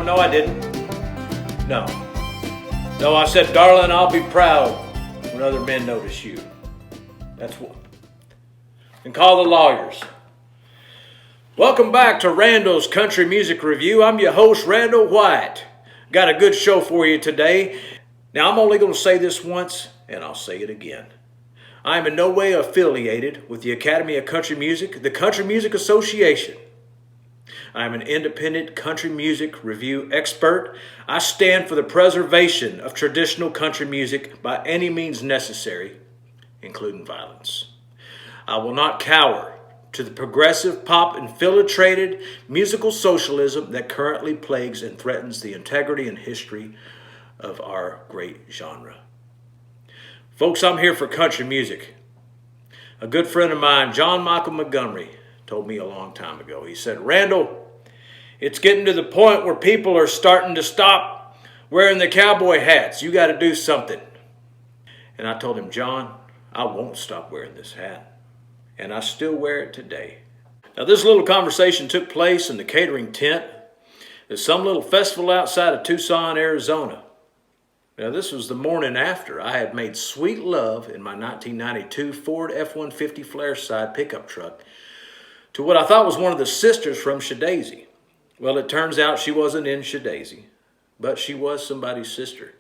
no, I didn't. No. No, I said, darling, I'll be proud when other men notice you. That's what. And call the lawyers. Welcome back to Randall's Country Music Review. I'm your host, Randall White. Got a good show for you today. Now, I'm only going to say this once, and I'll say it again. I am in no way affiliated with the Academy of Country Music, the Country Music Association. I am an independent country music review expert. I stand for the preservation of traditional country music by any means necessary, including violence. I will not cower to the progressive, pop-infiltrated musical socialism that currently plagues and threatens the integrity and history of our great genre. Folks, I'm here for country music. A good friend of mine, John Michael Montgomery, told me a long time ago. He said, Randall, it's getting to the point where people are starting to stop wearing the cowboy hats. You got to do something. And I told him, John, I won't stop wearing this hat. And I still wear it today. Now, this little conversation took place in the catering tent at some little festival outside of Tucson, Arizona. Now, this was the morning after I had made sweet love in my 1992 Ford F-150 flare side pickup truck to what I thought was one of the sisters from Shadazy. Well, it turns out she wasn't in Shadazy, but she was somebody's sister.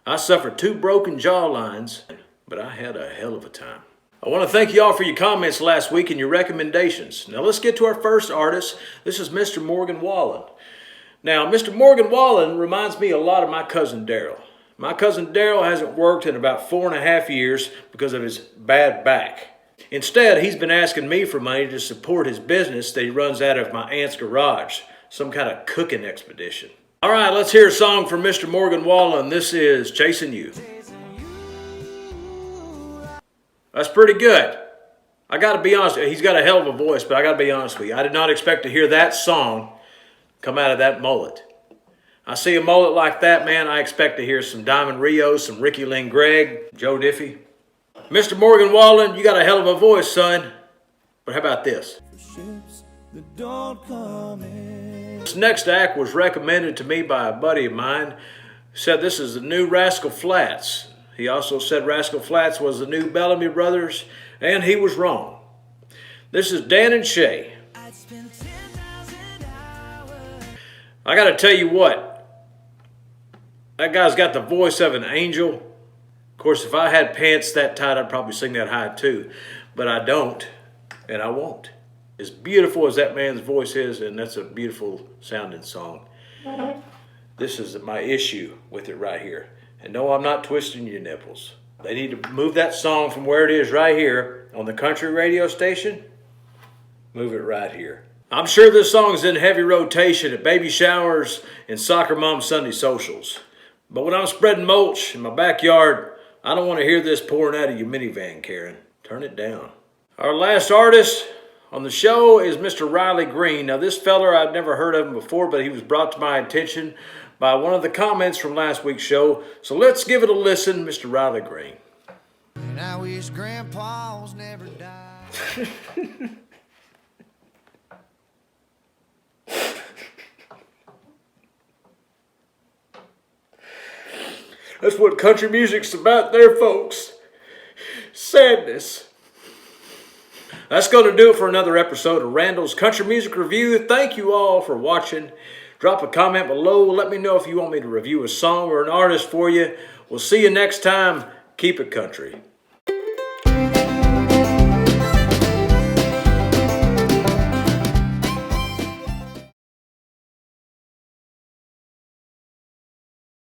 I suffered 2 broken jaw lines, but I had a hell of a time. I want to thank you all for your comments last week and your recommendations. Now let's get to our first artist. This is Mr. Morgan Wallen. Now, Mr. Morgan Wallen reminds me a lot of my cousin Daryl. My cousin Daryl hasn't worked in about 4.5 years because of his bad back. Instead, he's been asking me for money to support his business that he runs out of my aunt's garage, some kind of cooking expedition. All right, let's hear a song from Mr. Morgan Wallen. This is Chasing You. That's pretty good. I got to be honest, he's got a hell of a voice, but I got to be honest with you. I did not expect to hear that song come out of that mullet. I see a mullet like that, man, I expect to hear some Diamond Rio, some Ricky Lynn Gregg, Joe Diffie. Mr. Morgan Wallen, you got a hell of a voice, son. But how about this? This next act was recommended to me by a buddy of mine who said this is the new Rascal Flatts. He also said Rascal Flatts was the new Bellamy Brothers, and he was wrong. This is Dan and Shay. I got to tell you what, that guy's got the voice of an angel. Of course, if I had pants that tight, I'd probably sing that high too, but I don't, and I won't. As beautiful as that man's voice is, and that's a beautiful sounding song, this is my issue with it right here. And no, I'm not twisting your nipples. They need to move that song from where it is right here on the country radio station. Move it right here. I'm sure this song is in heavy rotation at baby showers and soccer mom Sunday socials. But when I'm spreading mulch in my backyard, I don't want to hear this pouring out of your minivan, Karen. Turn it down. Our last artist on the show is Mr. Riley Green. Now, this feller, I'd never heard of him before, but he was brought to my attention by one of the comments from last week's show. So let's give it a listen, Mr. Riley Green. And I wish grandpa's never died. That's what country music's about there, folks. Sadness. That's going to do it for another episode of Randall's Country Music Review. Thank you all for watching. Drop a comment below. Let me know if you want me to review a song or an artist for you. We'll see you next time. Keep it country.